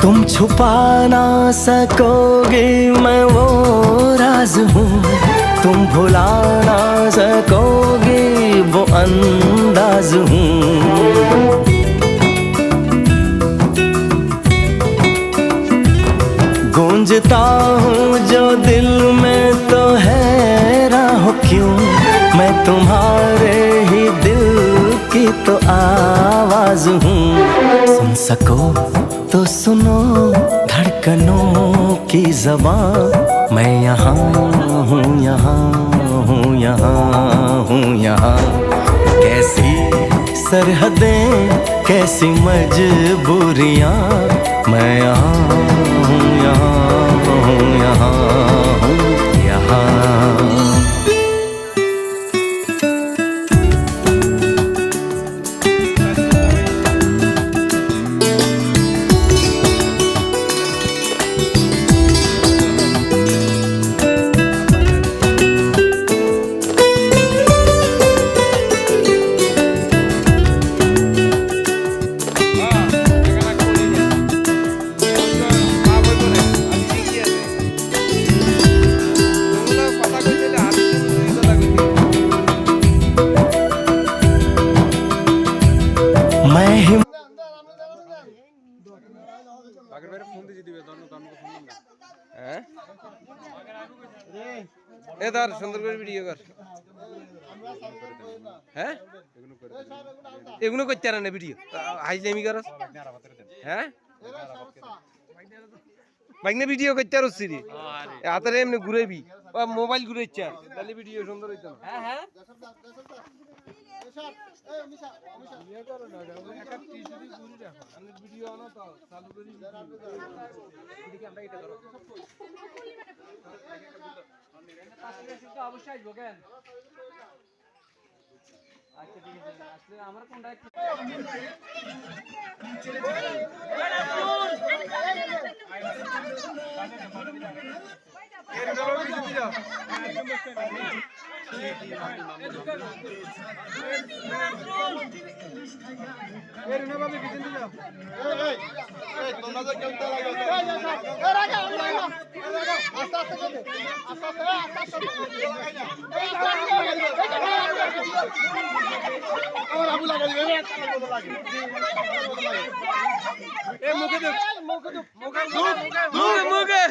तुम छुपा ना सकोगे मैं वो राज हूँ, तुम भुला ना सकोगे वो अंदाज हूँ। गूंजता हूँ जो दिल में तो हैरान हो क्यों, मैं तुम्हारे ही दिल की तो आवाज हूँ। सुन सको तो सुनो धड़कनों की ज़बान, मैं यहाँ हूँ, यहाँ हूँ, यहाँ हूँ, यहाँ। कैसी सरहदें कैसी मजबूरियाँ, मैं यहाँ हूँ, यहाँ हूँ, यहाँ हूँ, यहाँ। সুন্দর করে ভিডিও কর। হ্যাঁ এগুলো করতে না ভিডিও হাইজলামি করস। হ্যাঁ বাইকনে ভিডিও করতে আর হচ্ছে রে হাতের এমনি ঘুরেবি মোবাইল ঘুরেছে তাহলে ভিডিও সুন্দর হইতো না। হ্যাঁ হ্যাঁ ভিডিও আনো তো চালু করি অবশ্যই আসবো কেন। আচ্ছা ঠিক আছে আসলে আমার কোনটা মুখে